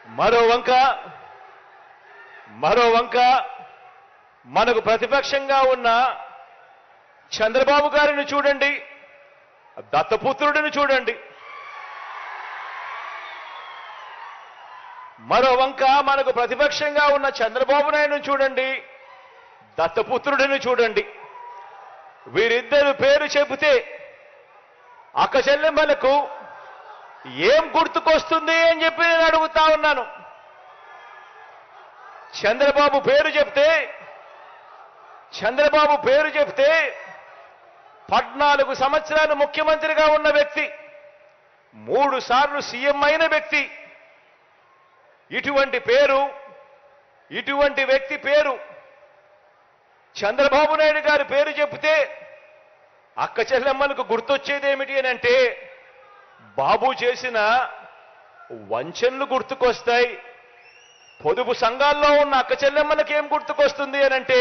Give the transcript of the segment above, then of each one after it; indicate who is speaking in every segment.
Speaker 1: మరో వంక మనకు ప్రతిపక్షంగా ఉన్న చంద్రబాబు గారిని చూడండి, దత్తపుత్రుడిని చూడండి. మరో వంక మనకు ప్రతిపక్షంగా ఉన్న చంద్రబాబు నాయుడుని చూడండి, దత్తపుత్రుడిని చూడండి. వీరిద్దరు పేరు చెబితే అక్క చెల్లెమ్మలకు ఏం గుర్తుకొస్తుంది అని చెప్పి నేను అడుగుతా ఉన్నాను. చంద్రబాబు పేరు చెప్తే 14 సంవత్సరాలు ముఖ్యమంత్రిగా ఉన్న వ్యక్తి, 3 సార్లు సీఎం అయిన వ్యక్తి, ఇటువంటి వ్యక్తి పేరు చంద్రబాబు నాయుడు గారి పేరు చెప్తే అక్క చెల్లెమ్మలకు గుర్తొచ్చేది ఏమిటి అని అంటే బాబు చేసిన వంచనలు గుర్తుకొస్తాయి. పొదుపు సంఘాల్లో ఉన్న అక్క చెల్లెమ్మలకు ఏం గుర్తుకొస్తుంది అని అంటే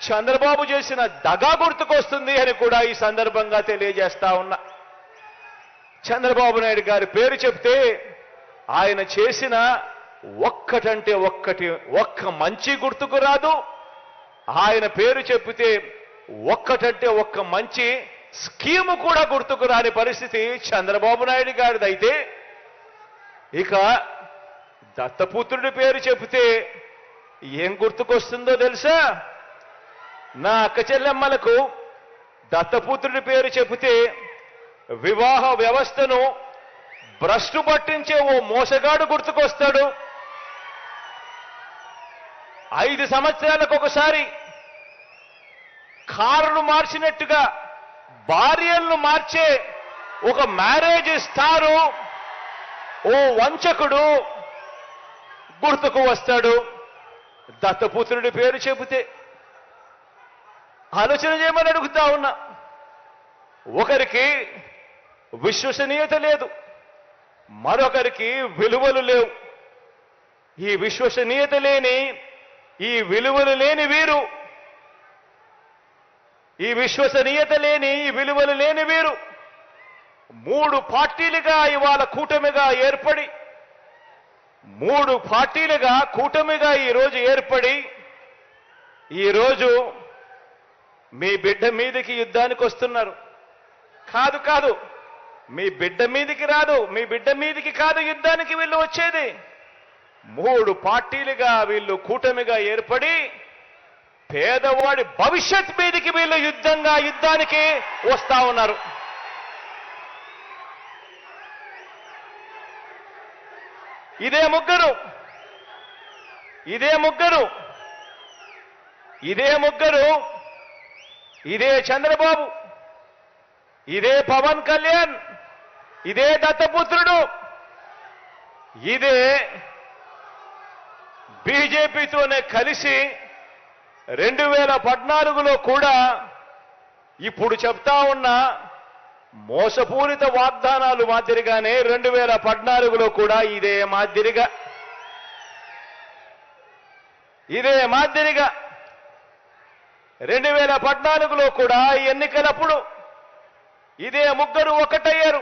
Speaker 1: చంద్రబాబు చేసిన దగా గుర్తుకొస్తుంది అని కూడా ఈ సందర్భంగా తెలియజేస్తా ఉన్నా. చంద్రబాబు నాయుడు గారి పేరు చెప్తే ఆయన చేసిన ఒక్క మంచి గుర్తుకు రాదు. ఆయన పేరు చెప్తే ఒక్క మంచి స్కీము కూడా గుర్తుకు రాని పరిస్థితి చంద్రబాబు నాయుడు గారిదైతే, ఇక దత్తపుత్రుడి పేరు చెబితే ఏం గుర్తుకొస్తుందో తెలుసా? నా అక్క చెల్లెమ్మలకు దత్తపుత్రుడి పేరు చెబితే వివాహ వ్యవస్థను భ్రష్టు పట్టించే ఓ మోసగాడు గుర్తుకొస్తాడు. 5 సంవత్సరాలకు ఒకసారి కారును మార్చినట్టుగా భార్యలను మార్చే ఒక మ్యారేజ్ స్టారు, ఓ వంచకుడు గుర్తుకు వస్తాడు దత్తపుత్రుడి పేరు చెబితే. ఆలోచన చేయమని అడుగుతా ఉన్నా. ఒకరికి విశ్వసనీయత లేదు, మరొకరికి విలువలు లేవు. ఈ విశ్వసనీయత లేని, ఈ విలువలు లేని వీరు, ఈ విశ్వసనీయత లేని, ఈ విలువలు లేని వీరు 3 పార్టీలుగా ఇవాళ కూటమిగా ఏర్పడి, 3 పార్టీలుగా కూటమిగా ఈరోజు ఏర్పడి, ఈరోజు మీ బిడ్డ మీదకి యుద్ధానికి వస్తున్నారు. కాదు, మీ బిడ్డ మీదకి రాదు, మీ బిడ్డ మీదకి కాదు యుద్ధానికి వీళ్ళు వచ్చేది. 3 పార్టీలుగా వీళ్ళు కూటమిగా ఏర్పడి పేదవాడి భవిష్యత్ మీదకి వీళ్ళు యుద్ధానికి వస్తా ఉన్నారు. ఇదే ముగ్గురు, ఇదే చంద్రబాబు, ఇదే పవన్ కళ్యాణ్, ఇదే దత్తపుత్రుడు, ఇదే బీజేపీతోనే కలిసి 2014లో కూడా ఇప్పుడు చెప్తా ఉన్న మోసపూరిత వాగ్దానాలు మాదిరిగానే 2014లో కూడా ఇదే మాదిరిగా 2014లో కూడా ఎన్నికలప్పుడు ఇదే ముగ్గురు ఒకటయ్యారు.